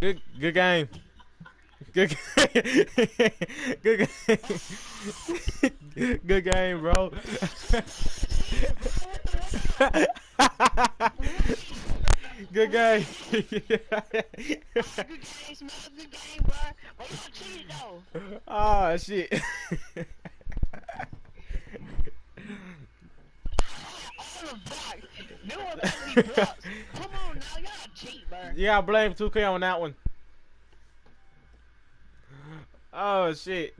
Good game. Good game. Good game. Good game, bro. Good game. Good game, Smith. Good game, bro. Why y'all cheated though? Oh shit. All the blocks. Them was ugly blocks. Come on now, y'all cheat, bro. Yeah, I blame 2K on that one. Oh shit.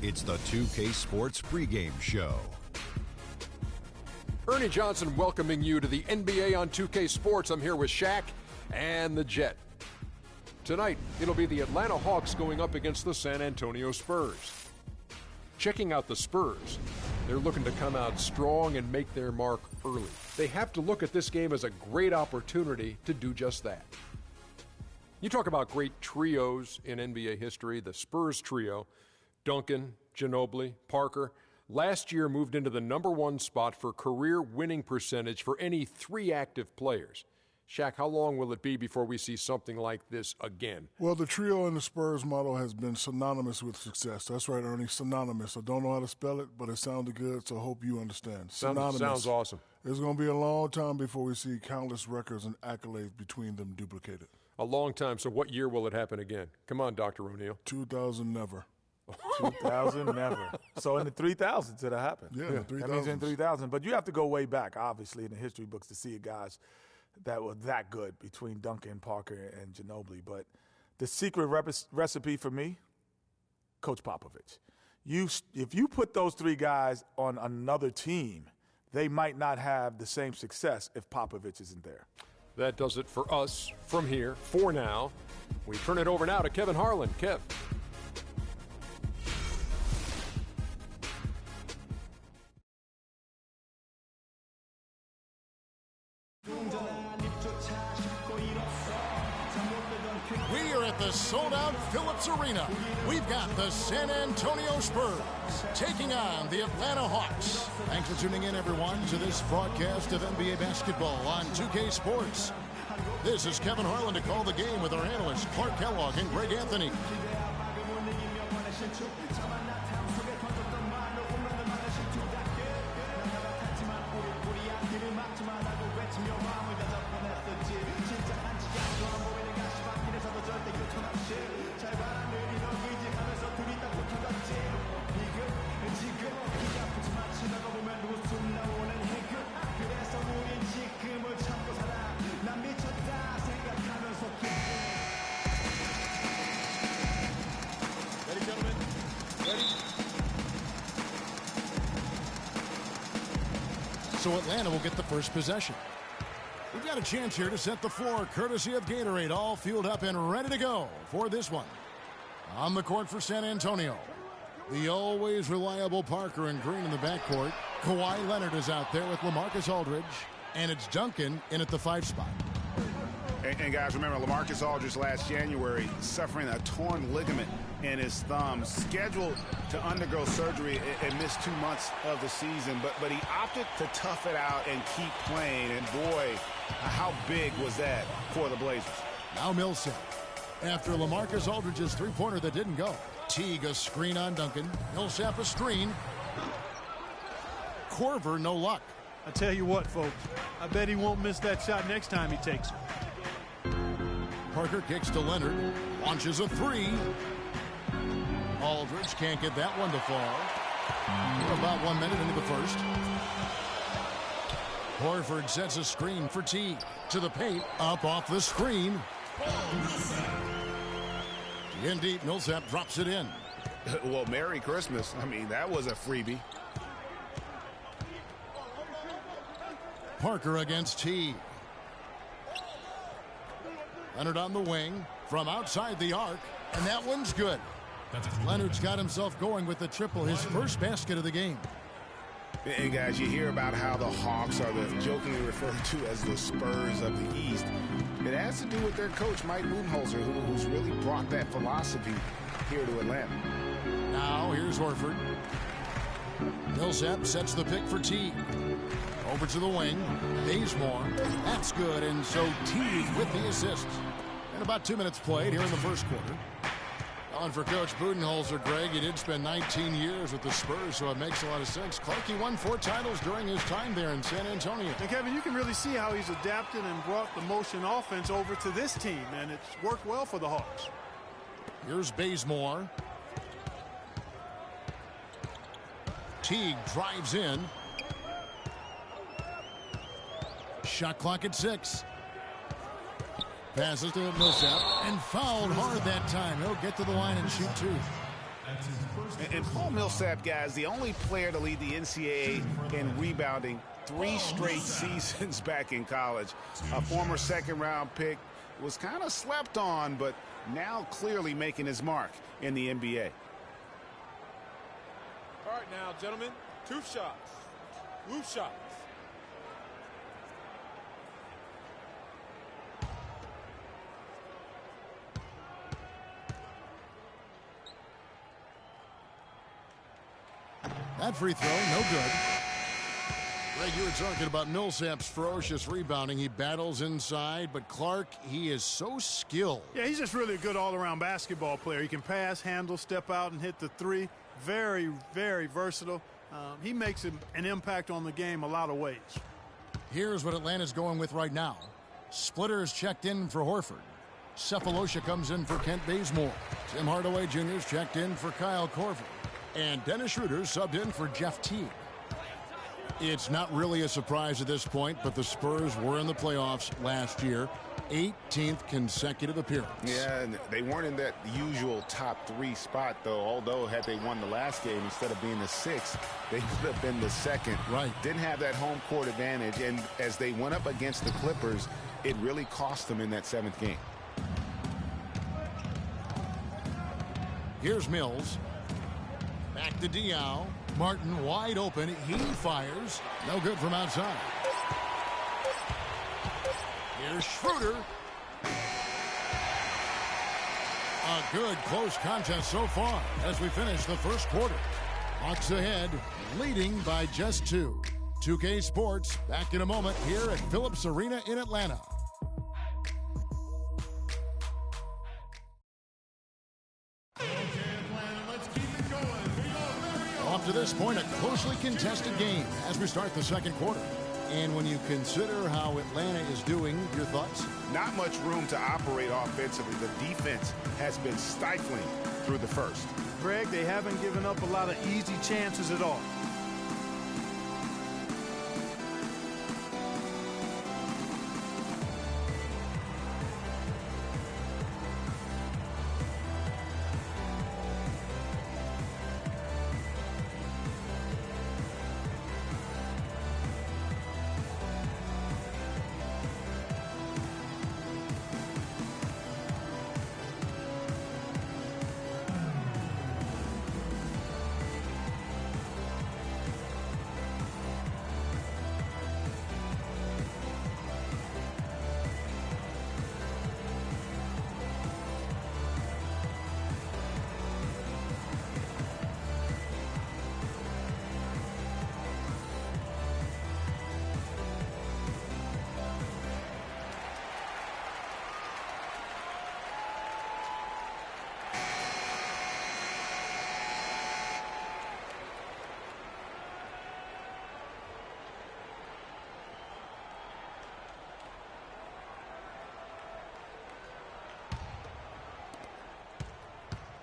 It's the 2K Sports pregame show. Ernie Johnson welcoming you to the NBA on 2K Sports. I'm here with Shaq and the Jet. Tonight, it'll be the Atlanta Hawks going up against the San Antonio Spurs. Checking out the Spurs, they're looking to come out strong and make their mark early. They have to look at this game as a great opportunity to do just that. You talk about great trios in NBA history, the Spurs trio, Duncan, Ginobili, Parker, last year moved into the #1 spot for career winning percentage for any 3 active players. Shaq, how long will it be before we see something like this again? Well, the trio in the Spurs model has been synonymous with success. That's right, Ernie, synonymous. I don't know how to spell it, but it sounded good, so I hope you understand. Synonymous. Sounds awesome. It's going to be a long time before we see countless records and accolades between them duplicated. A long time. So what year will it happen again? Come on, Dr. O'Neill. 2000, never. 2000, never. So in the 3000s it'll happen. Yeah, the 3000s. That means in 3000. But you have to go way back, obviously, in the history books to see it, guys that were that good between Duncan, Parker, and Ginobili. But the secret recipe for me, Coach Popovich. If you put those 3 guys on another team, they might not have the same success if Popovich isn't there. That does it for us from here, for now. We turn it over now to Kevin Harlan. Kev. We are at the sold-out Phillips Arena. We've got the San Antonio Spurs taking on the Atlanta Hawks. Thanks for tuning in, everyone, to this broadcast of NBA basketball on 2K Sports. This is Kevin Harlan to call the game with our analysts Clark Kellogg and Greg Anthony. So Atlanta will get the first possession. We've got a chance here to set the floor, courtesy of Gatorade, all fueled up and ready to go for this one. On the court for San Antonio, the always reliable Parker and Green in the backcourt. Kawhi Leonard is out there with LaMarcus Aldridge, and it's Duncan in at the 5 spot. And guys, remember, LaMarcus Aldridge last January suffering a torn ligament in his thumb, scheduled to undergo surgery and miss 2 months of the season, but he opted to tough it out and keep playing, and boy, how big was that for the Blazers. Now Millsap. After LaMarcus Aldridge's 3-pointer that didn't go. Teague a screen on Duncan. Millsap a screen. Korver no luck. I tell you what, folks, I bet he won't miss that shot next time he takes it. Parker kicks to Leonard. Launches a 3. Aldridge can't get that one to fall. We're about 1 minute into the first. Horford sets a screen for Teague. To the paint. Up off the screen. In deep, Millsap drops it in. Well, Merry Christmas. I mean, that was a freebie. Parker against Teague. Leonard on the wing from outside the arc, and that one's good. Leonard's got himself going with the triple, his first basket of the game. And guys, you hear about how the Hawks are the jokingly referred to as the Spurs of the East. It has to do with their coach, Mike Budenholzer, who's really brought that philosophy here to Atlanta. Now here's Horford. Millsap sets the pick for Teague. Over to the wing. Bazemore. That's good, and so Teague with the assist. And about 2 minutes played here in the first quarter. On for Coach Budenholzer, Greg. He did spend 19 years with the Spurs, so it makes a lot of sense. Clark, he won 4 titles during his time there in San Antonio. And Kevin, you can really see how he's adapted and brought the motion offense over to this team, and it's worked well for the Hawks. Here's Bazemore. Teague drives in. Shot clock at 6. Passes to Millsap and fouled hard that time. He'll get to the line and shoot 2. And Paul Millsap, guys, the only player to lead the NCAA in rebounding 3 straight seasons back in college. A former second-round pick, was kind of slept on, but now clearly making his mark in the NBA. All right now, gentlemen, 2 shots. 2 shots. That free throw, no good. Greg, you were talking about Millsap's ferocious rebounding. He battles inside, but Clark, he is so skilled. Yeah, he's just really a good all-around basketball player. He can pass, handle, step out, and hit the 3. Very, very versatile. He makes an impact on the game a lot of ways. Here's what Atlanta's going with right now. Splitter is checked in for Horford. Cephalosha comes in for Kent Bazemore. Tim Hardaway Jr. is checked in for Kyle Korver. And Dennis Schroeder subbed in for Jeff Teague. It's not really a surprise at this point, but the Spurs were in the playoffs last year. 18th consecutive appearance. Yeah, and they weren't in that usual top 3 spot, though. Although, had they won the last game, instead of being the 6th, they could have been the 2nd. Right. Didn't have that home court advantage, and as they went up against the Clippers, it really cost them in that 7th game. Here's Mills. Back to Diaw. Martin wide open. He fires. No good from outside. Here's Schroeder. A good close contest so far as we finish the first quarter. Hawks ahead, leading by just 2. 2K Sports back in a moment here at Phillips Arena in Atlanta. Up to this point, a closely contested game as we start the second quarter. And when you consider how Atlanta is doing, your thoughts? Not much room to operate offensively. The defense has been stifling through the first. Greg, they haven't given up a lot of easy chances at all.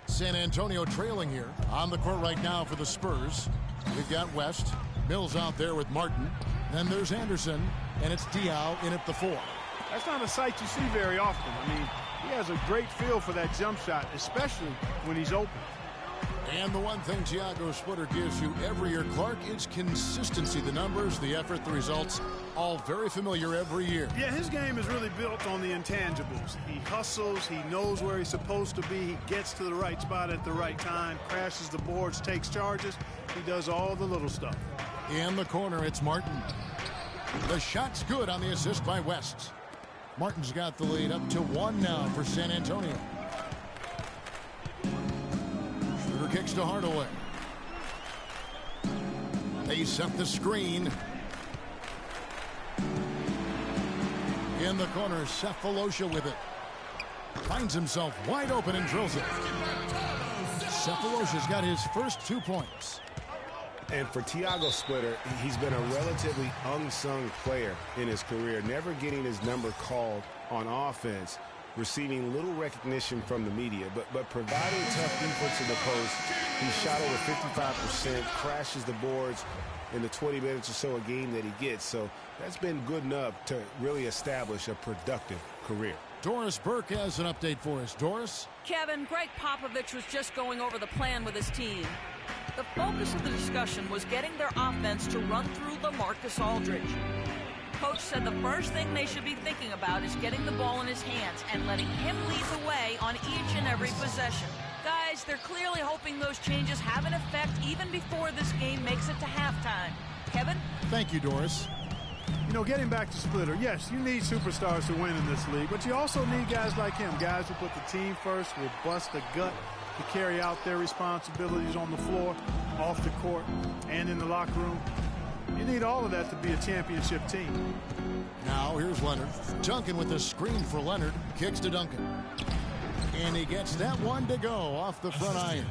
San Antonio trailing here on the court right now for the Spurs. We've got West. Mills out there with Martin. Then there's Anderson, and it's Diaw in at the 4. That's not a sight you see very often. I mean, he has a great feel for that jump shot, especially when he's open. And the one thing Tiago Splitter gives you every year, Clark, is consistency. The numbers, the effort, the results, all very familiar every year. Yeah, his game is really built on the intangibles. He hustles, he knows where he's supposed to be, he gets to the right spot at the right time, crashes the boards, takes charges. He does all the little stuff. In the corner, it's Martin. The shot's good on the assist by West. Martin's got the lead up to 1 now for San Antonio. Schroeder kicks to Hardaway. They set the screen. In the corner, Cephalosha with it. Finds himself wide open and drills it. Cephalosha's got his first 2 points. And for Tiago Splitter, he's been a relatively unsung player in his career, never getting his number called on offense, receiving little recognition from the media, but providing tough defense in the post. He shot over 55%, crashes the boards in the 20 minutes or so a game that he gets. So that's been good enough to really establish a productive career. Doris Burke has an update for us. Doris? Kevin, Greg Popovich was just going over the plan with his team. The focus of the discussion was getting their offense to run through LaMarcus Aldridge. Coach said the first thing they should be thinking about is getting the ball in his hands and letting him lead the way on each and every possession. Guys, they're clearly hoping those changes have an effect even before this game makes it to halftime. Kevin? Thank you, Doris. You know, getting back to Splitter, yes, you need superstars to win in this league, but you also need guys like him, guys who put the team first, will bust the gut to carry out their responsibilities on the floor, off the court, and in the locker room. You need all of that to be a championship team. Now here's Leonard. Duncan with the screen for Leonard. Kicks to Duncan. And he gets that one to go off the front iron.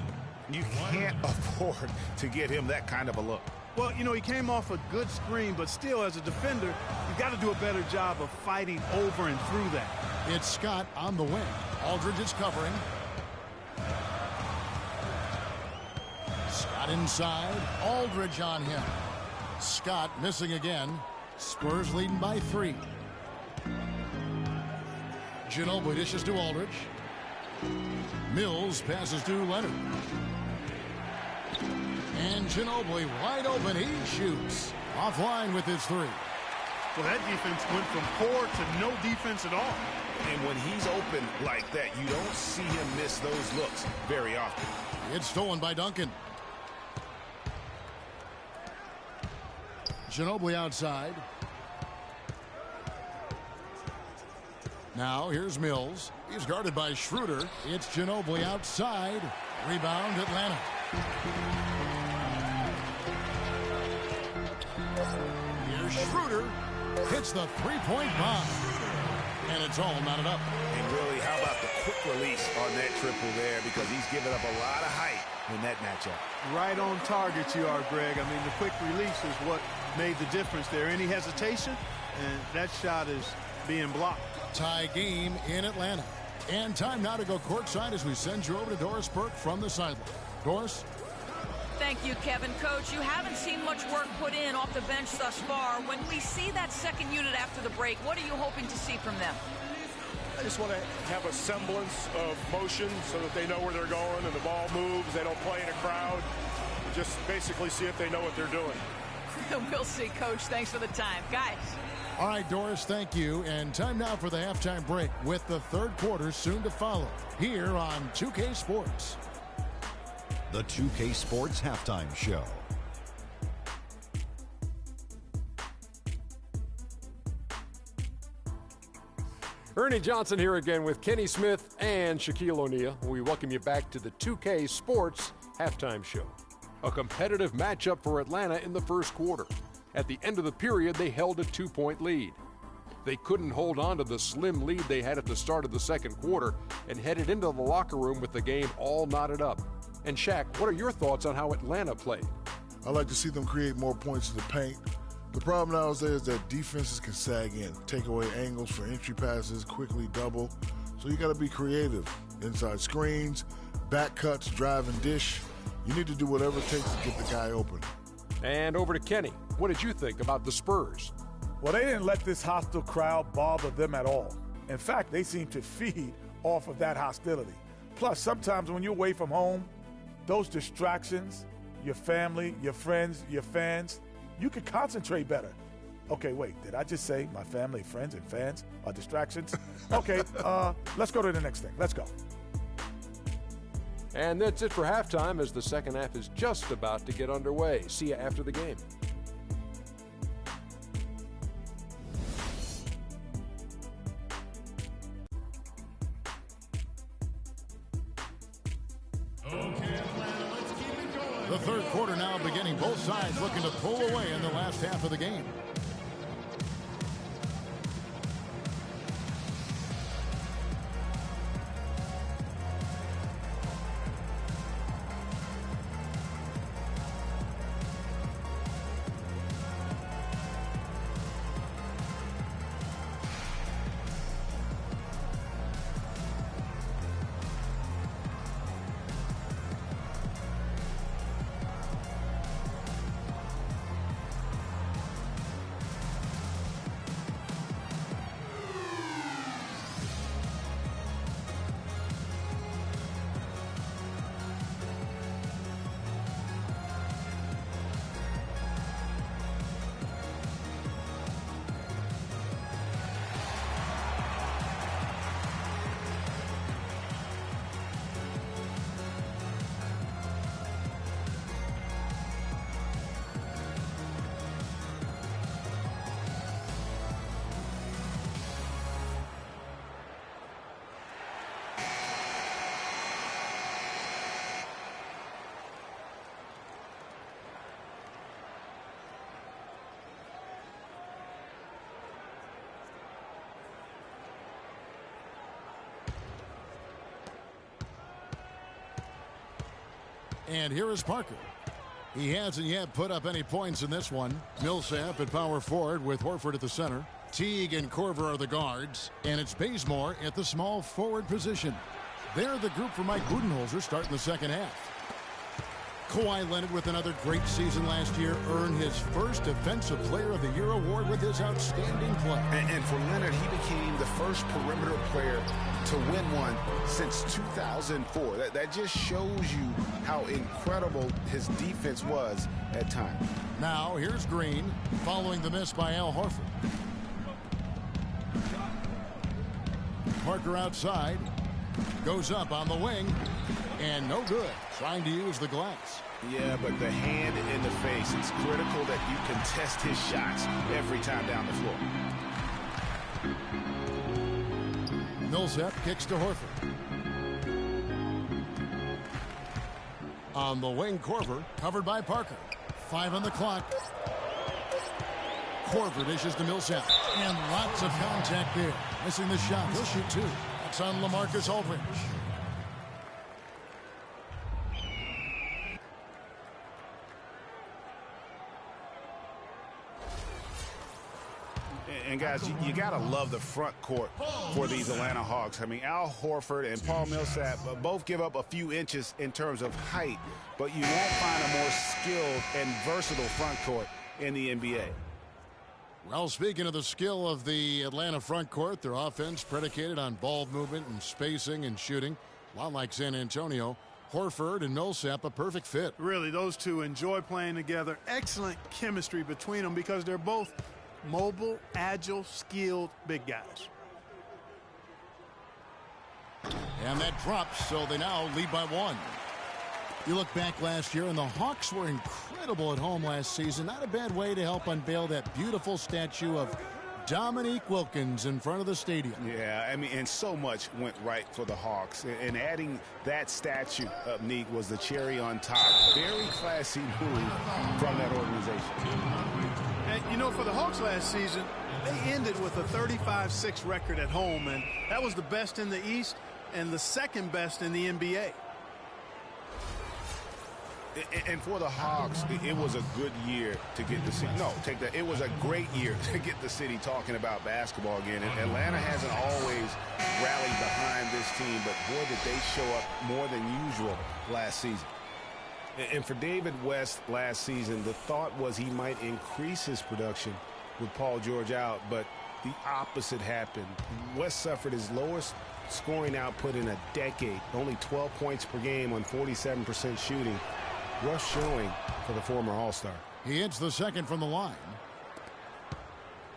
You can't afford to get him that kind of a look. Well, you know, he came off a good screen, but still, as a defender, you got to do a better job of fighting over and through that. It's Scott on the wing. Aldridge is covering. Scott inside. Aldridge on him. Scott missing again. Spurs leading by 3. Ginobili dishes to Aldridge. Mills passes to Leonard. And Ginobili wide open. He shoots. Offline with his 3. Well, that defense went from poor to no defense at all. And when he's open like that, you don't see him miss those looks very often. It's stolen by Duncan. Ginobili outside. Now here's Mills. He's guarded by Schroeder. It's Ginobili outside. Rebound Atlanta. Here's Schroeder. Hits the three-point bomb. And it's all knotted up. And really, how about the quick release on that triple there, because he's given up a lot of height in that matchup. Right on target you are, Greg. I mean, the quick release is what made the difference there. Any hesitation, and that shot is being blocked. Tie game in Atlanta. And time now to go courtside as we send you over to Doris Burke from the sideline. Doris? Thank you, Kevin. Coach, you haven't seen much work put in off the bench thus far. When we see that second unit after the break, what are you hoping to see from them? I just want to have a semblance of motion so that they know where they're going and the ball moves. They don't play in a crowd. Just basically see if they know what they're doing. We'll see, Coach. Thanks for the time. Guys. All right, Doris, thank you. And time now for the halftime break with the third quarter soon to follow here on 2K Sports. The 2K Sports Halftime Show. Ernie Johnson here again with Kenny Smith and Shaquille O'Neal. We welcome you back to the 2K Sports Halftime Show. A competitive matchup for Atlanta in the first quarter. At the end of the period, they held a 2-point lead. They couldn't hold on to the slim lead they had at the start of the second quarter and headed into the locker room with the game all knotted up. And Shaq, what are your thoughts on how Atlanta played? I like to see them create more points in the paint. The problem nowadays is that defenses can sag in, take away angles for entry passes, quickly double. So you got to be creative. Inside screens, back cuts, drive and dish. You need to do whatever it takes to get the guy open. And over to Kenny. What did you think about the Spurs? Well, they didn't let this hostile crowd bother them at all. In fact, they seem to feed off of that hostility. Plus, sometimes when you're away from home, those distractions, your family, your friends, your fans, you can concentrate better. Okay, wait, did I just say my family, friends, and fans are distractions? Okay, let's go to the next thing. Let's go. And that's it for halftime as the second half is just about to get underway. See you after the game. The third quarter now beginning. Both sides looking to pull away in the last half of the game. And here is Parker. He hasn't yet put up any points in this one. Millsap at power forward with Horford at the center. Teague and Korver are the guards. And it's Bazemore at the small forward position. They're the group for Mike Budenholzer starting the second half. Kawhi Leonard, with another great season last year, earned his first Defensive Player of the Year award with his outstanding play. And for Leonard, he became the first perimeter player to win one since 2004. That just shows you how incredible his defense was at times. Now, here's Green, following the miss by Al Horford. Parker outside, goes up on the wing, and no good, trying to use the glass. Yeah, but the hand in the face, it's critical that you contest his shots every time down the floor. Millsap kicks to Horford. On the wing, Korver, covered by Parker. 5 on the clock. Korver dishes to Millsap. And lots of contact there. Missing the shot. He'll shoot 2. That's on LaMarcus Aldridge. And guys, you got to love the front court for these Atlanta Hawks. I mean, Al Horford and Paul Millsap both give up a few inches in terms of height, but you won't find a more skilled and versatile front court in the NBA. Well, speaking of the skill of the Atlanta front court, their offense predicated on ball movement and spacing and shooting. A lot like San Antonio. Horford and Millsap, a perfect fit. Really, those two enjoy playing together. Excellent chemistry between them because they're both mobile, agile, skilled big guys. And that drops, so they now lead by 1. You look back last year, and the Hawks were incredible at home last season. Not a bad way to help unveil that beautiful statue of Dominique Wilkins in front of the stadium. Yeah, I mean, and so much went right for the Hawks. And adding that statue up, Neek, was the cherry on top. Very classy move from that organization. And, you know, for the Hawks last season, they ended with a 35-6 record at home, and that was the best in the East and the second best in the NBA. And for the Hawks, it was a good year to get the city. No, take that. It was a great year to get the city talking about basketball again. And Atlanta hasn't always rallied behind this team, but boy, did they show up more than usual last season. And for David West last season, the thought was he might increase his production with Paul George out, but the opposite happened. West suffered his lowest scoring output in a decade, only 12 points per game on 47% shooting. Rough showing for the former All-Star. He hits the second from the line.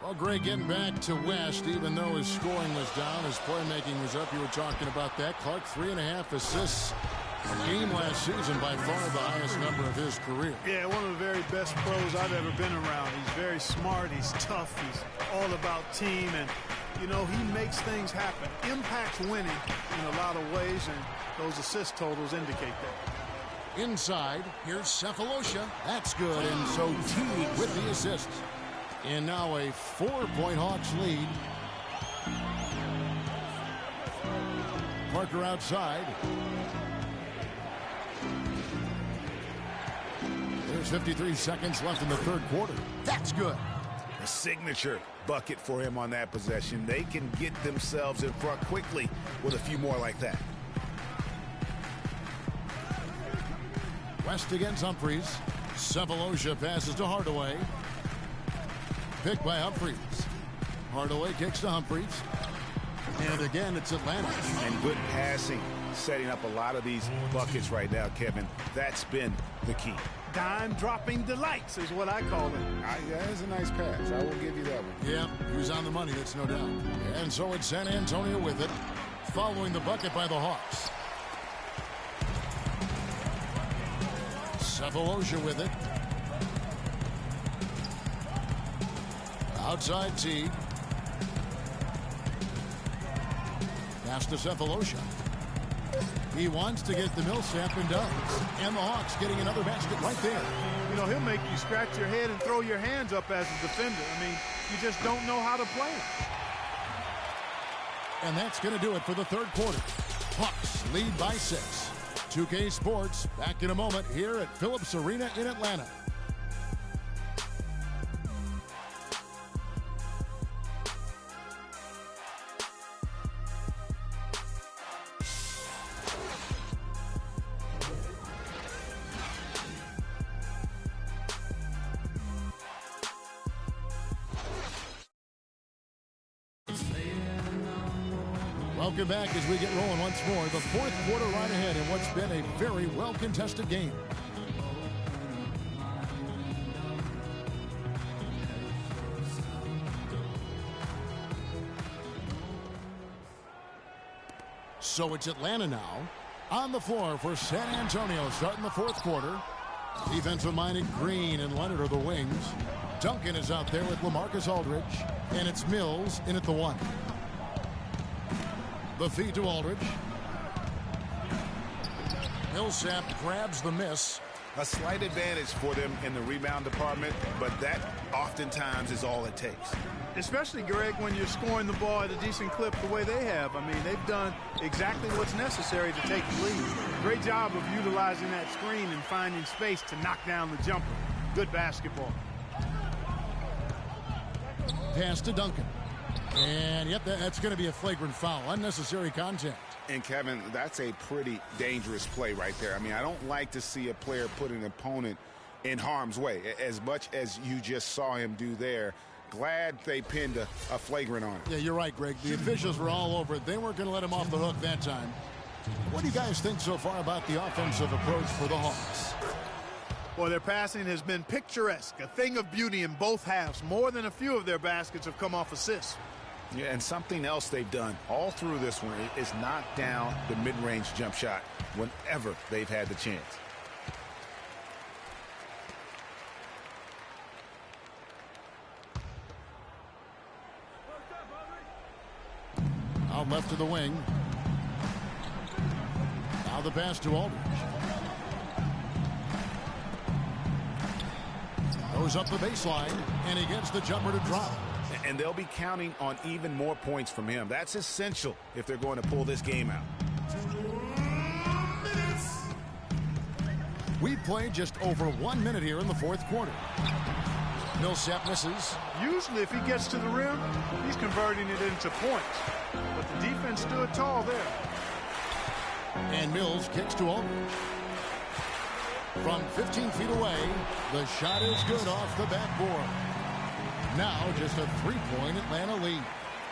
Well, Greg, getting back to West, even though his scoring was down, his playmaking was up. You were talking about that. Clark, 3.5 assists a game last season, by far the highest number of his career. Yeah, one of the very best pros I've ever been around. He's very smart. He's tough. He's all about team. And, you know, he makes things happen. Impacts winning in a lot of ways, and those assist totals indicate that. Inside, here's Cephalosha. That's good, and so Teague with the assist. And now a 4-point Hawks lead. Parker outside. There's 53 seconds left in the third quarter. That's good. A signature bucket for him on that possession. They can get themselves in front quickly with a few more like that. West against Humphries. Cephalosha passes to Hardaway. Picked by Humphries. Hardaway kicks to Humphries. And again, it's Atlanta. And good passing, setting up a lot of these buckets right now, Kevin. That's been the key. Dime-dropping delights is what I call it. That is a nice pass. I will give you that one. Yeah, he was on the money, that's no doubt. And so it's San Antonio with it, following the bucket by the Hawks. Cephalosha with it. Outside Teague. Pass to Cephalosha. He wants to get the Millsap and does. And the Hawks getting another basket right there. You know, he'll make you scratch your head and throw your hands up as a defender. I mean, you just don't know how to play him. And that's going to do it for the third quarter. Hawks lead by 6. 2K Sports, back in a moment here at Phillips Arena in Atlanta. Welcome back as we get rolling once more. The fourth quarter right ahead in what's been a very well-contested game. So it's Atlanta now on the floor for San Antonio starting the fourth quarter. Defensive-minded Green and Leonard are the wings. Duncan is out there with LaMarcus Aldridge. And it's Mills in at the one. The feed to Aldridge. Millsap grabs the miss. A slight advantage for them in the rebound department, but that oftentimes is all it takes. Especially, Greg, when you're scoring the ball at a decent clip the way they have. I mean, they've done exactly what's necessary to take the lead. Great job of utilizing that screen and finding space to knock down the jumper. Good basketball. Pass to Duncan. And, yep, that's going to be a flagrant foul. Unnecessary contact. And, Kevin, that's a pretty dangerous play right there. I mean, I don't like to see a player put an opponent in harm's way, as much as you just saw him do there. Glad they pinned a flagrant on him. Yeah, you're right, Greg. The officials were all over it. They weren't going to let him off the hook that time. What do you guys think so far about the offensive approach for the Hawks? Well, their passing has been picturesque, a thing of beauty in both halves. More than a few of their baskets have come off assists. Yeah, and something else they've done all through this one is knock down the mid-range jump shot whenever they've had the chance. Out left to the wing. Now the pass to Aldridge. Goes up the baseline, and he gets the jumper to drop. And they'll be counting on even more points from him. That's essential if they're going to pull this game out. We played just over 1 minute here in the fourth quarter. Millsap misses. Usually if he gets to the rim, he's converting it into points. But the defense stood tall there. And Mills kicks to Aldridge. From 15 feet away, the shot is good off the backboard. Now just a three-point Atlanta lead.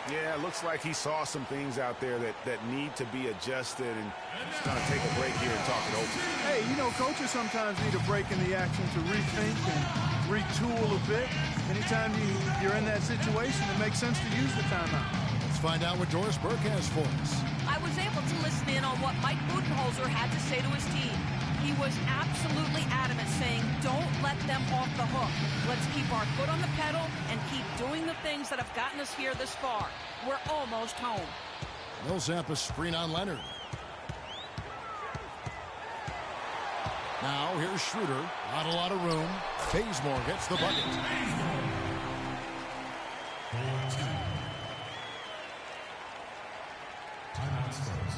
Yeah, it looks like he saw some things out there that need to be adjusted, and he's going to take a break here and talk it over. Hey, you know, coaches sometimes need a break in the action to rethink and retool a bit. Anytime you're in that situation, it makes sense to use the timeout. Let's find out what Doris Burke has for us. I was able to listen in on what Mike Budenholzer had to say to his team. He was absolutely adamant, saying, don't let them off the hook. Let's keep our foot on the pedal and keep doing the things that have gotten us here this far. We're almost home. Millsap a screen on Leonard. Now here's Schroeder. Not a lot of room. Bazemore gets the bucket. Timeout starts.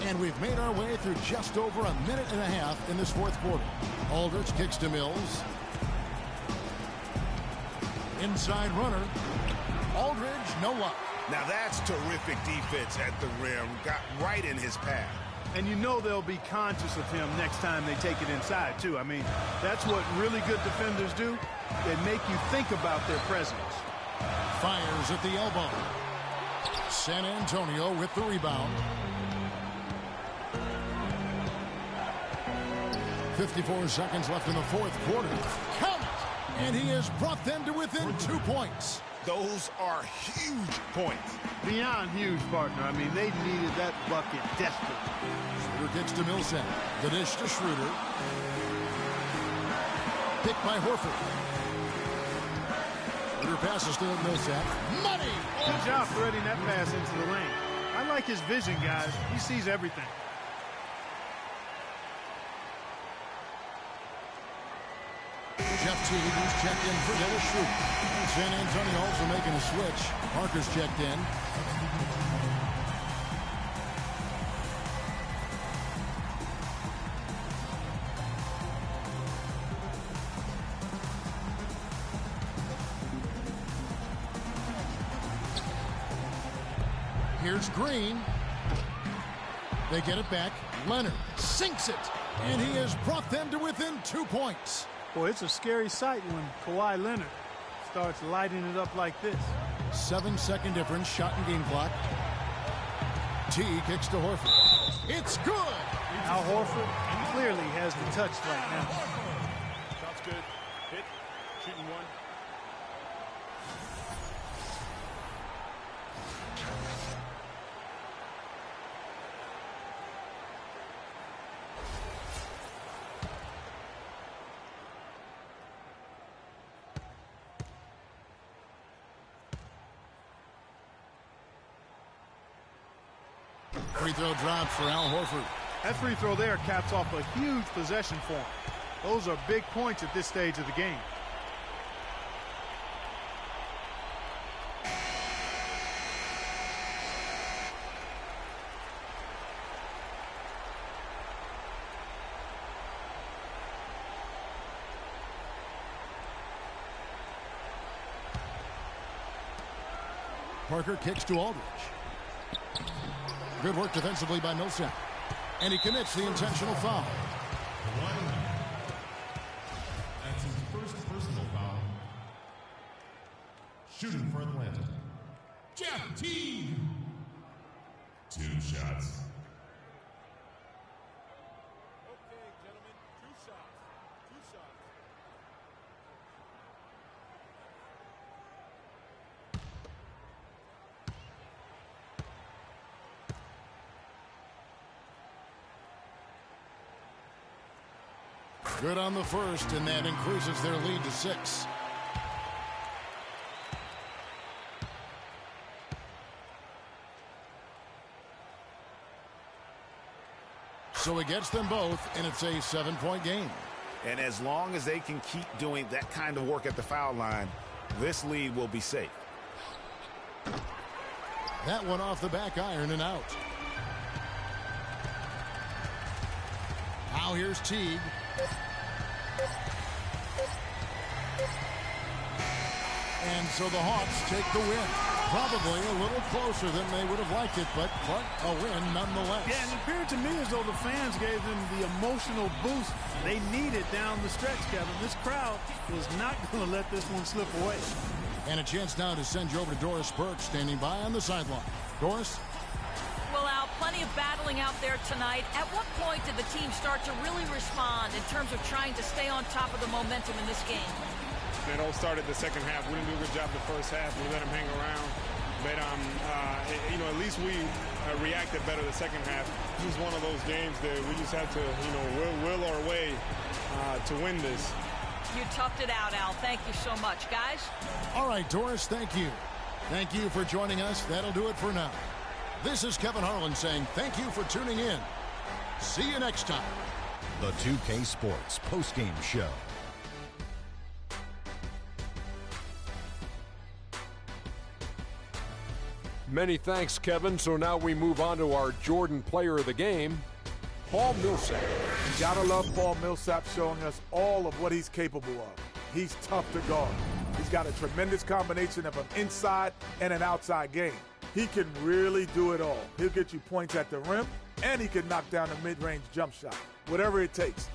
And we've made our way through just over a minute and a half in this fourth quarter. Aldridge kicks to Mills. Inside runner. Aldridge, no luck. Now that's terrific defense at the rim. Got right in his path. And you know they'll be conscious of him next time they take it inside, too. I mean, that's what really good defenders do. They make you think about their presence. Fires at the elbow. San Antonio with the rebound. 54 seconds left in the fourth quarter. Count it! And he has brought them to within 2 points. Those are huge points. Beyond huge, partner. I mean, they needed that bucket desperately. Schroeder kicks to Millsap. The dish to Schroeder. pick by Horford. Under pass is still at Millsap. Money! Good job threading that pass into the lane. I like his vision, guys. He sees everything. Jeff Teague is checked in for Dennis Schroeder. San Antonio also making a switch. Parker's checked in. Here's Green. They get it back. Leonard sinks it. And he has brought them to within 2 points. Boy, it's a scary sight when Kawhi Leonard starts lighting it up like this. 7-second difference, shot and game clock. T kicks to Horford. It's good. Al Horford clearly has the touch right now. Shot's good. Hit. Shooting one. Free throw dropped for Al Horford. That free throw there caps off a huge possession for him. Those are big points at this stage of the game. Parker kicks to Aldridge. Good work defensively by Millsap. And he commits the intentional foul. That's his first personal foul. Shooting for Atlanta. Jeff Teague. 2 shots. Okay, gentlemen, 2 shots. 2 shots. Good on the first, and that increases their lead to 6. So he gets them both, and it's a 7-point game. And as long as they can keep doing that kind of work at the foul line, this lead will be safe. That one off the back iron and out. Now here's Teague. And so the Hawks take the win. Probably a little closer than they would have liked it, but a win nonetheless. Yeah, and it appeared to me as though the fans gave them the emotional boost they needed down the stretch, Kevin. This crowd was not going to let this one slip away. And a chance now to send you over to Doris Burke, standing by on the sideline. Doris? Well, Al, plenty of battling out there tonight. At what point did the team start to really respond in terms of trying to stay on top of the momentum in this game? It all started the second half. We didn't do a good job the first half. We let them hang around. But, you know, at least we reacted better the second half. This is one of those games that we just have to, you know, will our way to win this. You toughed it out, Al. Thank you so much, guys. All right, Doris, thank you. Thank you for joining us. That'll do it for now. This is Kevin Harlan saying thank you for tuning in. See you next time. The 2K Sports postgame show. Many thanks, Kevin. So now we move on to our Jordan player of the game, Paul Millsap. You gotta love Paul Millsap showing us all of what he's capable of. He's tough to guard. He's got a tremendous combination of an inside and an outside game. He can really do it all. He'll get you points at the rim, and he can knock down a mid-range jump shot, whatever it takes.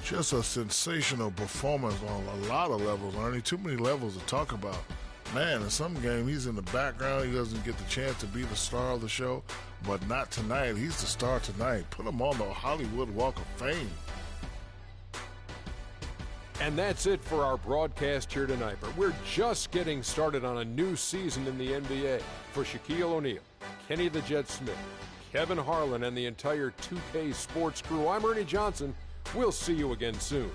Just a sensational performance on a lot of levels, Ernie. Too many levels to talk about. Man, in some game, he's in the background. He doesn't get the chance to be the star of the show, but not tonight. He's the star tonight. Put him on the Hollywood Walk of Fame. And that's it for our broadcast here tonight. But we're just getting started on a new season in the NBA. For Shaquille O'Neal, Kenny the Jet Smith, Kevin Harlan, and the entire 2K Sports crew, I'm Ernie Johnson. We'll see you again soon.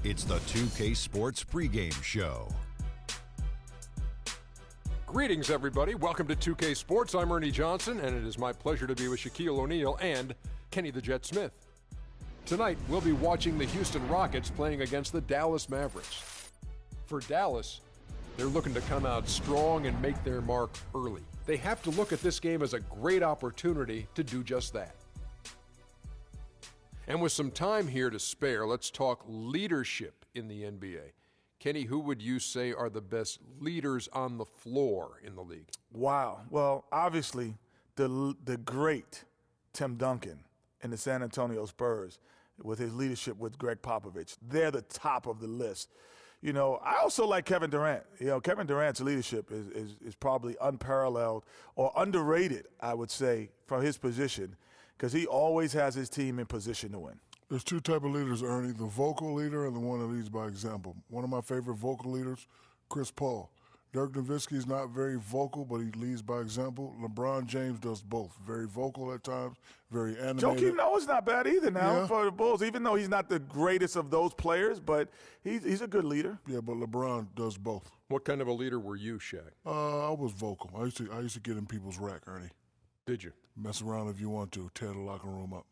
It's the 2K Sports pregame show. Greetings, everybody. Welcome to 2K Sports. I'm Ernie Johnson, and it is my pleasure to be with Shaquille O'Neal and Kenny the Jet Smith. Tonight, we'll be watching the Houston Rockets playing against the Dallas Mavericks. For Dallas, they're looking to come out strong and make their mark early. They have to look at this game as a great opportunity to do just that. And with some time here to spare, let's talk leadership in the NBA. Kenny, who would you say are the best leaders on the floor in the league? Wow. Well, obviously, the great Tim Duncan in the San Antonio Spurs with his leadership with Greg Popovich. They're the top of the list. You know, I also like Kevin Durant. You know, Kevin Durant's leadership is probably unparalleled or underrated, I would say, from his position, because he always has his team in position to win. There's two type of leaders, Ernie, the vocal leader and the one that leads by example. One of my favorite vocal leaders, Chris Paul. Dirk Nowitzki is not very vocal, but he leads by example. LeBron James does both. Very vocal at times, very animated. Joakim Noah's not bad either now for the Bulls, even though he's not the greatest of those players, but he's a good leader. Yeah, but LeBron does both. What kind of a leader were you, Shaq? I was vocal. I used to get in people's rack, Ernie. Did you? Mess around if you want to. Tear the locker room up.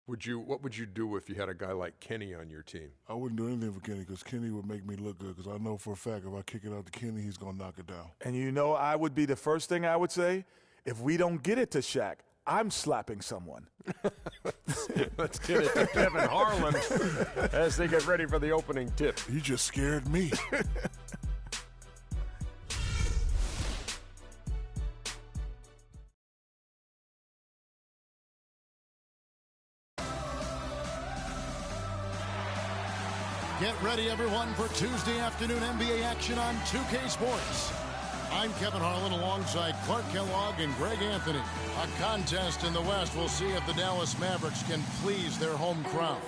What would you do if you had a guy like Kenny on your team? I wouldn't do anything for Kenny because Kenny would make me look good, because I know for a fact if I kick it out to Kenny, he's going to knock it down. And you know, I would be the first thing I would say, if we don't get it to Shaq, I'm slapping someone. Let's get it to Kevin Harlan as they get ready for the opening tip. You just scared me. Get ready, everyone, for Tuesday afternoon NBA action on 2K Sports. I'm Kevin Harlan alongside Clark Kellogg and Greg Anthony. A contest in the West. We'll see if the Dallas Mavericks can please their home crowd.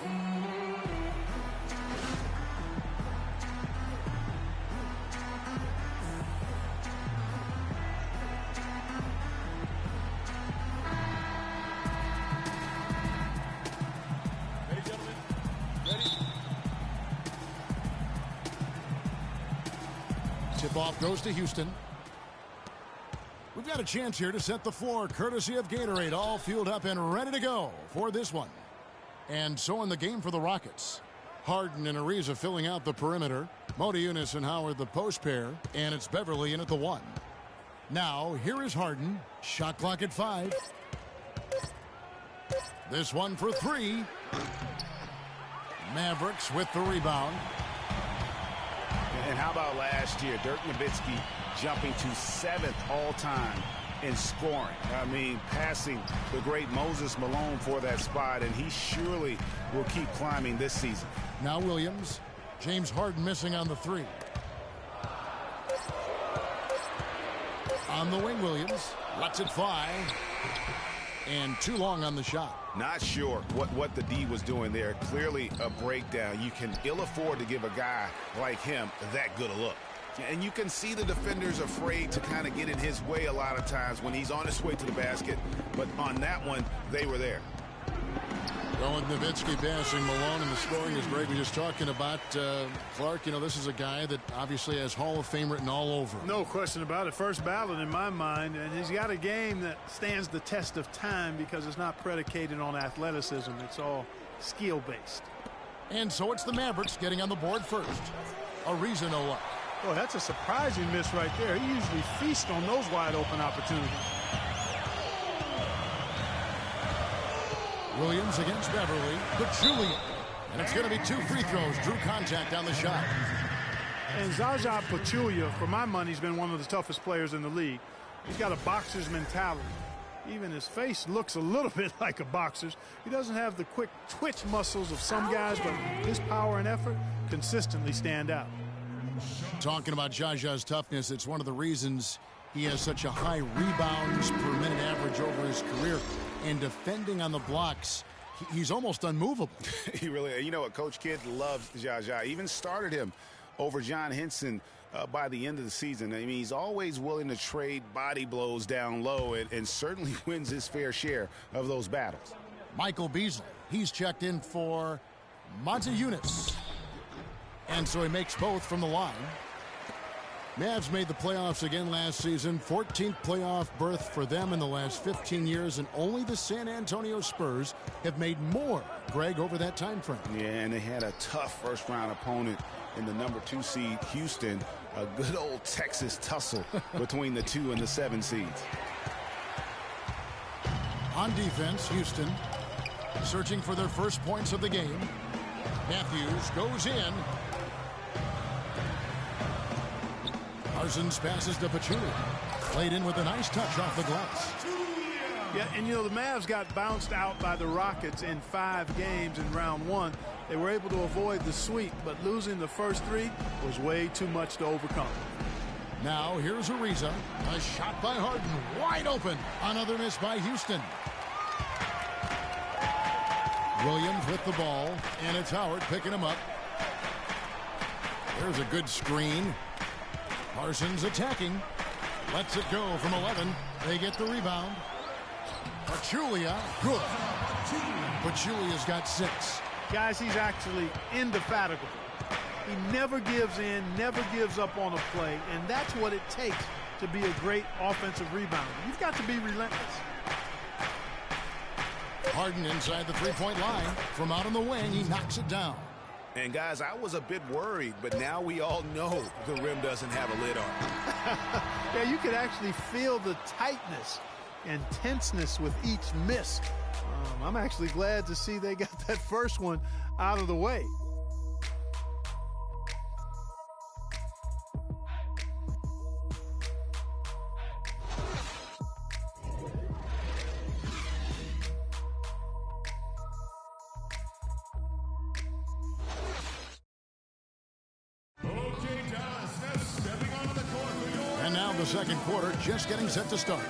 Tip-off goes to Houston. We've got a chance here to set the floor, courtesy of Gatorade, all fueled up and ready to go for this one. And so in the game for the Rockets, Harden and Ariza filling out the perimeter. Motiejunas and Howard the post pair, and it's Beverly in at the 1. Now, here is Harden. Shot clock at 5. This one for 3. Mavericks with the rebound. And how about last year, Dirk Nowitzki jumping to 7th all-time in scoring. I mean, passing the great Moses Malone for that spot, and he surely will keep climbing this season. Now Williams. James Harden missing on the 3. On the wing, Williams lets it fly. And too long on the shot. Not sure what the D was doing there. Clearly a breakdown. You can ill afford to give a guy like him that good a look. And you can see the defenders afraid to kind of get in his way a lot of times when he's on his way to the basket. But on that one, they were there. Well, with Nowitzki passing Malone and the scoring, as Greg was just talking about, Clark, you know, this is a guy that obviously has Hall of Fame written all over him. No question about it. First ballot in my mind, and he's got a game that stands the test of time because it's not predicated on athleticism. It's all skill-based. And so it's the Mavericks getting on the board first. Ariza no luck. Boy, that's a surprising miss right there. He usually feasts on those wide-open opportunities. Williams against Beverly. Pachulia. And it's going to be 2 free throws. Drew contact on the shot. And Zaza Pachulia, for my money, has been one of the toughest players in the league. He's got a boxer's mentality. Even his face looks a little bit like a boxer's. He doesn't have the quick twitch muscles of some guys, but his power and effort consistently stand out. Talking about Zaza's toughness, it's one of the reasons he has such a high rebounds per minute average over his career. And defending on the blocks, he's almost unmovable. He really, you know what, Coach Kidd loves Zaza. Even started him over John Henson by the end of the season. I mean, he's always willing to trade body blows down low and certainly wins his fair share of those battles. Michael Beasley, he's checked in for Motiejunas. And so he makes both from the line. Mavs made the playoffs again last season. 14th playoff berth for them in the last 15 years, and only the San Antonio Spurs have made more, Greg, over that time frame. Yeah, and they had a tough first-round opponent in the #2 seed, Houston. A good old Texas tussle between the 2 and the 7 seeds. On defense, Houston searching for their first points of the game. Matthews goes in. Parsons passes to Pachulia. Played in with a nice touch off the glass. Yeah, and you know, the Mavs got bounced out by the Rockets in 5 games in round 1. They were able to avoid the sweep, but losing the first 3 was way too much to overcome. Now here's Ariza. A shot by Harden. Wide open. Another miss by Houston. Williams with the ball, and it's Howard picking him up. There's a good screen. Parsons attacking. Lets it go from 11. They get the rebound. Pachulia, good. Pachulia's got 6. Guys, he's actually indefatigable. He never gives in, never gives up on a play, and that's what it takes to be a great offensive rebounder. You've got to be relentless. Harden inside the three-point line. From out on the wing, he knocks it down. And guys, I was a bit worried, but now we all know the rim doesn't have a lid on it. Yeah, you could actually feel the tightness and tenseness with each miss. I'm actually glad to see they got that first one out of the way. The second quarter just getting set to start.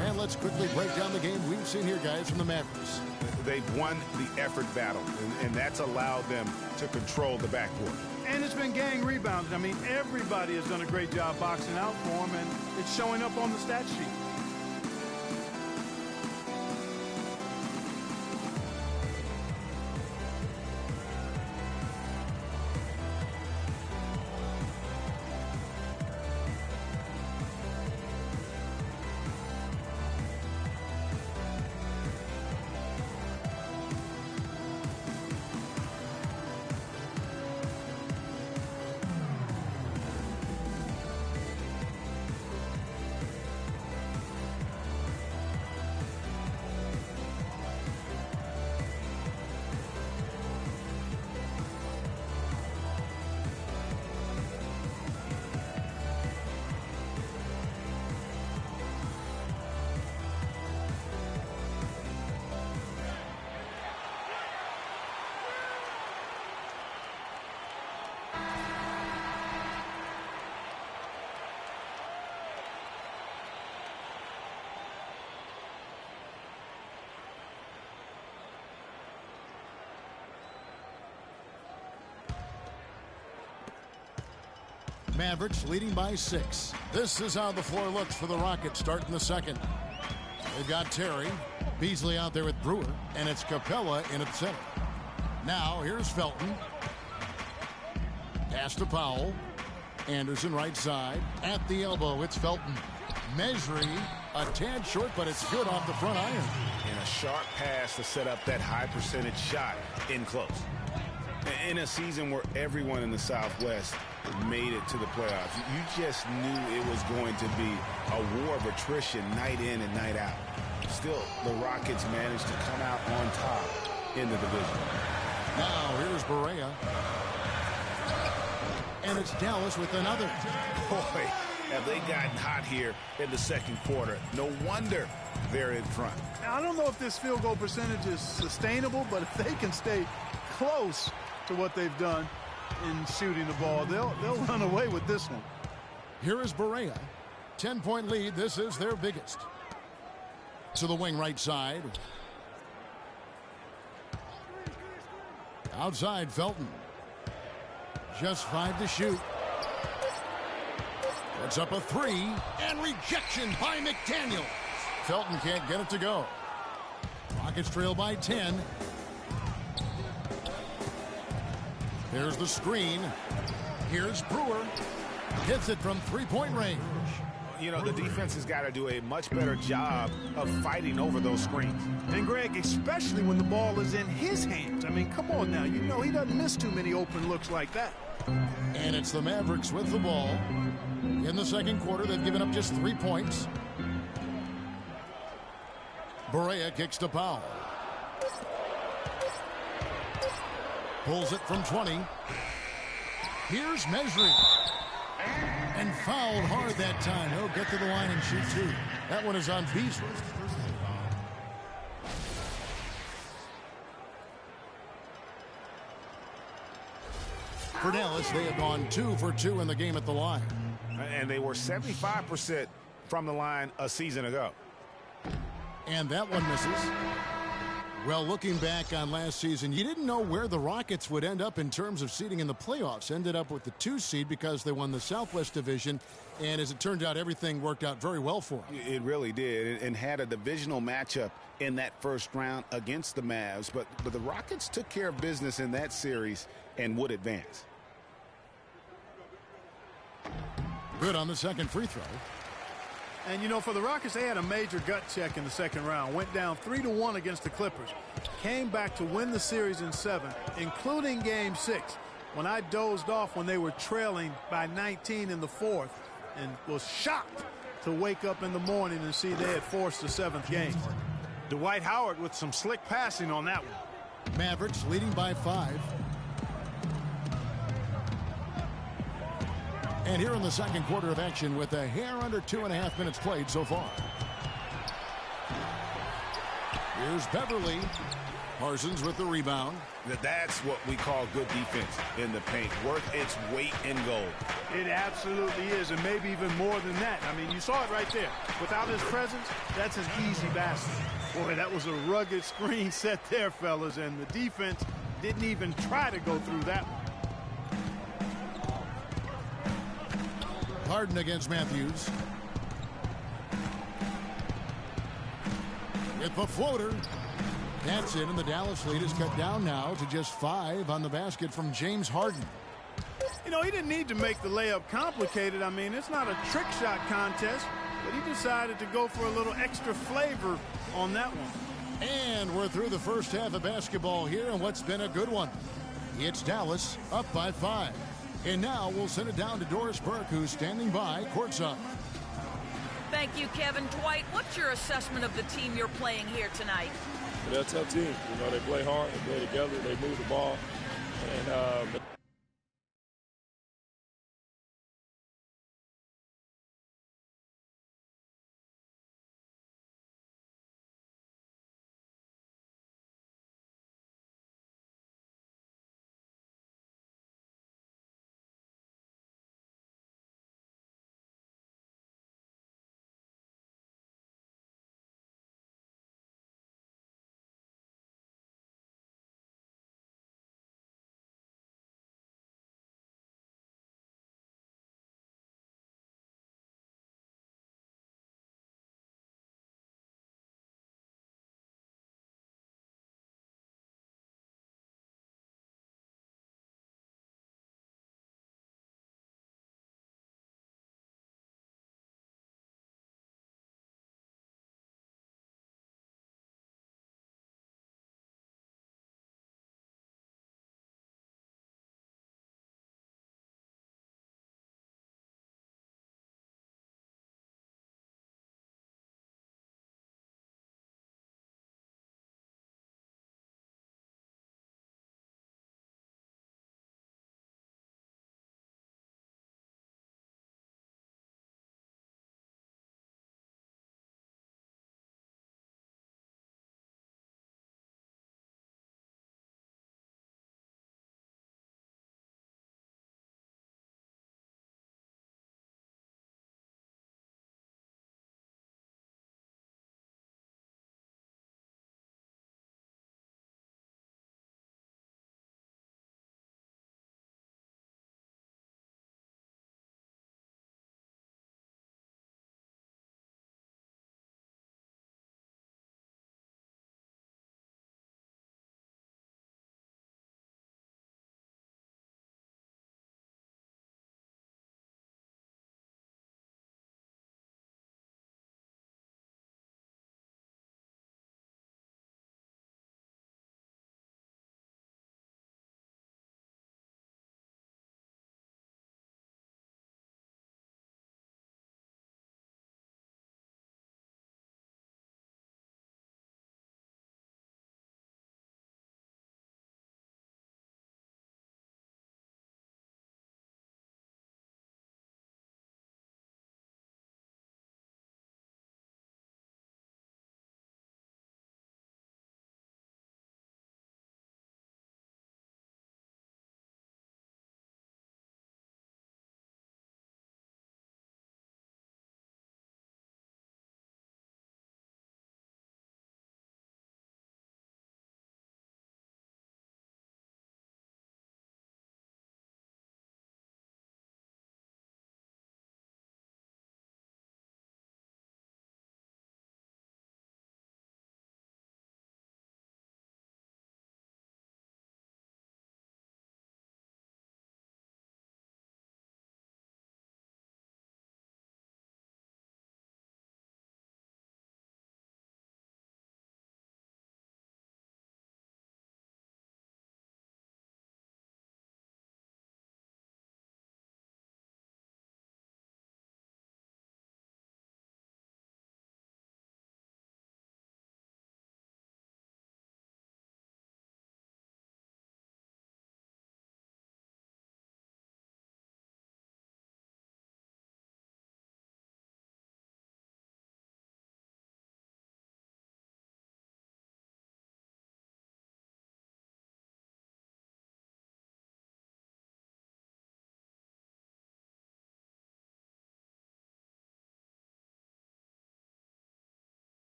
And let's quickly break down the game we've seen here, guys, from the Mavericks. They've won the effort battle, and that's allowed them to control the backcourt. And it's been gang rebounds. I mean, everybody has done a great job boxing out for them, and it's showing up on the stat sheet. Mavericks leading by 6. This is how the floor looks for the Rockets starting the second. They've got Terry, Beasley out there with Brewer, and it's Capella in at the center. Now here's Felton. Pass to Powell. Anderson right side. At the elbow, it's Felton. Measuring a tad short, but it's good off the front iron. And a sharp pass to set up that high percentage shot in close. In a season where everyone in the Southwest made it to the playoffs, you just knew it was going to be a war of attrition night in and night out. Still, the Rockets managed to come out on top in the division. Now here's Barea. And it's Dallas with another. Boy, have they gotten hot here in the second quarter. No wonder they're in front. Now, I don't know if this field goal percentage is sustainable, but if they can stay close to what they've done in shooting the ball, they'll run away with this one. Here is Barea. 10-point lead. This is their biggest. To the wing right side. Outside, Felton. Just 5 to shoot. Puts up a 3, and rejection by McDaniel. Felton can't get it to go. Rockets trail by 10. There's the screen. Here's Brewer. Hits it from three-point range. You know, the defense has got to do a much better job of fighting over those screens. And Greg, especially when the ball is in his hands. I mean, come on now. You know he doesn't miss too many open looks like that. And it's the Mavericks with the ball. In the second quarter, they've given up just 3 points. Barea kicks to Powell. Pulls it from 20. Here's Mesri. And fouled hard that time. He'll get to the line and shoot two. That one is on Beasley. For Dallas, they have gone 2 for 2 in the game at the line. And they were 75% from the line a season ago. And that one misses. Well, looking back on last season, you didn't know where the Rockets would end up in terms of seeding in the playoffs. Ended up with the 2 seed because they won the Southwest Division. And as it turned out, everything worked out very well for them. It really did, and had a divisional matchup in that first round against the Mavs. But the Rockets took care of business in that series and would advance. Good on the second free throw. And, you know, for the Rockets, they had a major gut check in the second round. Went down 3-1 against the Clippers. Came back to win the series in 7, including Game 6, when I dozed off when they were trailing by 19 in the 4th and was shocked to wake up in the morning and see they had forced the 7th game. Dwight Howard with some slick passing on that one. Mavericks leading by 5. And here in the second quarter of action with a hair under 2.5 minutes played so far. Here's Beverly. Parsons with the rebound. That's what we call good defense in the paint. Worth its weight in gold. It absolutely is, and maybe even more than that. I mean, you saw it right there. Without his presence, that's an easy basket. Boy, that was a rugged screen set there, fellas, and the defense didn't even try to go through that one. Harden against Matthews. With the floater. That's it, and the Dallas lead is cut down now to just 5 on the basket from James Harden. You know, he didn't need to make the layup complicated. I mean, it's not a trick shot contest, but he decided to go for a little extra flavor on that one. And we're through the first half of basketball here, and what's been a good one. It's Dallas up by 5. And now we'll send it down to Doris Burke, who's standing by courtside. Thank you, Kevin. Dwight, what's your assessment of the team you're playing here tonight? They're a tough team. You know, they play hard, they play together, they move the ball. And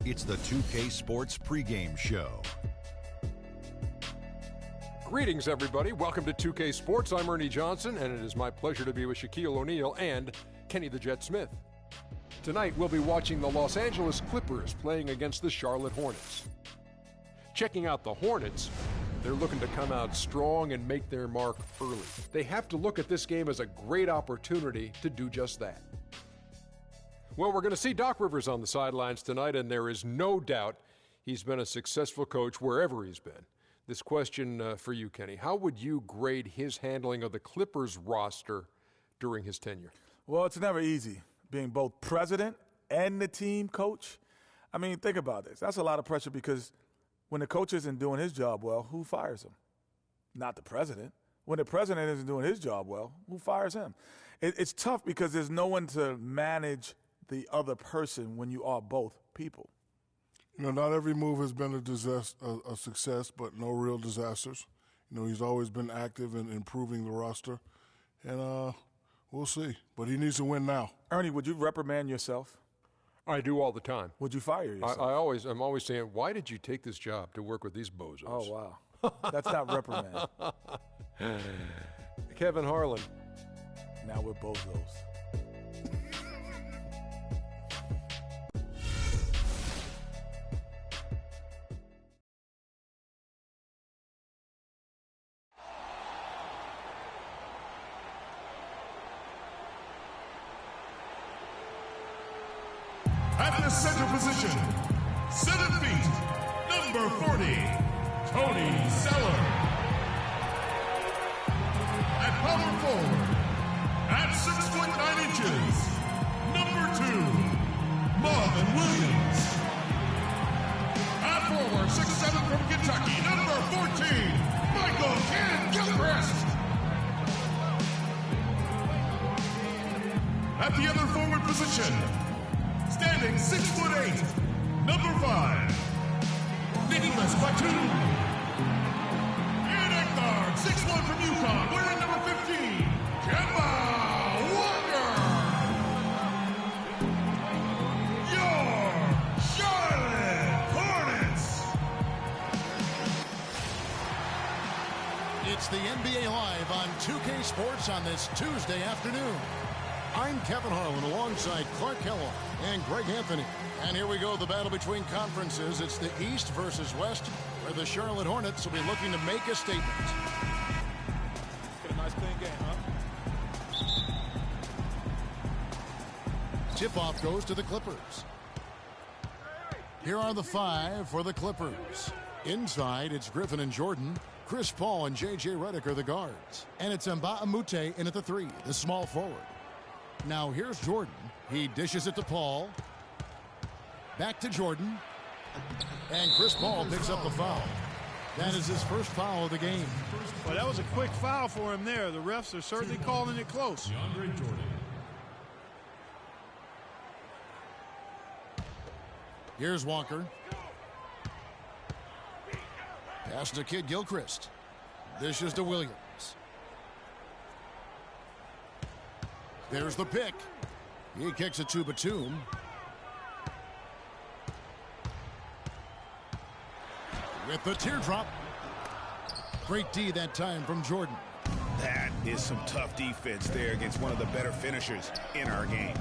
It's the 2K Sports pregame show. Greetings, everybody. Welcome to 2K Sports. I'm Ernie Johnson, and it is my pleasure to be with Shaquille O'Neal and Kenny the Jet Smith. Tonight, we'll be watching the Los Angeles Clippers playing against the Charlotte Hornets. Checking out the Hornets, they're looking to come out strong and make their mark early. They have to look at this game as a great opportunity to do just that. Well, we're going to see Doc Rivers on the sidelines tonight, and there is no doubt he's been a successful coach wherever he's been. This question for you, Kenny. How would you grade his handling of the Clippers roster during his tenure? Well, it's never easy being both president and the team coach. I mean, think about this. That's a lot of pressure because when the coach isn't doing his job well, who fires him? Not the president. When the president isn't doing his job well, who fires him? It's tough because there's no one to manage the other person when you are both people. You know, not every move has been a success, but no real disasters. You know, he's always been active in improving the roster, and we'll see. But he needs to win now. Ernie, would you reprimand yourself? I do all the time. Would you fire yourself? I'm always saying, why did you take this job to work with these bozos? Oh, wow. That's not reprimand. Kevin Harlan. Now we're bozos. At the center position, 7 feet, number 40, Tony Zeller. At power forward, at 6'9" number 2, Marvin Williams. At forward, 6'7" from Kentucky, number 14, Michael Kidd-Gilchrist. At the other forward position, standing 6'8", number 5, Nicholas Batum. And at guard, 6'1" from UConn, wearing number 15, Kemba Walker. Your Charlotte Hornets. It's the NBA Live on 2K Sports on this Tuesday afternoon. I'm Kevin Harlan alongside Clark Kellogg and Greg Anthony. And here we go, the battle between conferences. It's the East versus West, where the Charlotte Hornets will be looking to make a statement. Get a nice clean game, huh? Tip-off goes to the Clippers. Here are the 5 for the Clippers. Inside, it's Griffin and Jordan. Chris Paul and J.J. Redick are the guards. And it's Mbah a Moute in at the 3, the small forward. Now here's Jordan. He dishes it to Paul. Back to Jordan. And Chris Paul picks up the foul. That is his first foul of the game. Well, that was a quick foul for him there. The refs are certainly calling it close. DeAndre Jordan. Here's Walker. Pass to Kidd-Gilchrist. Dishes to Williams. There's the pick. He kicks it to Batum. With the teardrop. Great D that time from Jordan. That is some tough defense there against one of the better finishers in our game.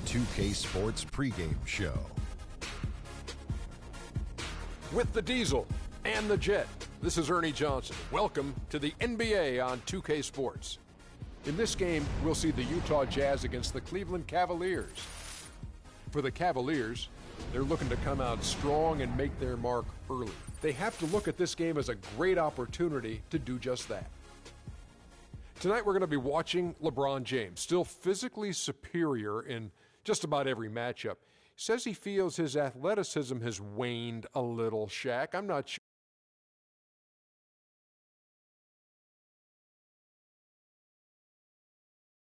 2K Sports pregame show. With the Diesel and the Jet, this is Ernie Johnson. Welcome to the NBA on 2K Sports. In this game, we'll see the Utah Jazz against the Cleveland Cavaliers. For the Cavaliers, they're looking to come out strong and make their mark early. They have to look at this game as a great opportunity to do just that. Tonight we're going to be watching LeBron James, still physically superior in just about every matchup. He says he feels his athleticism has waned a little, Shaq. I'm not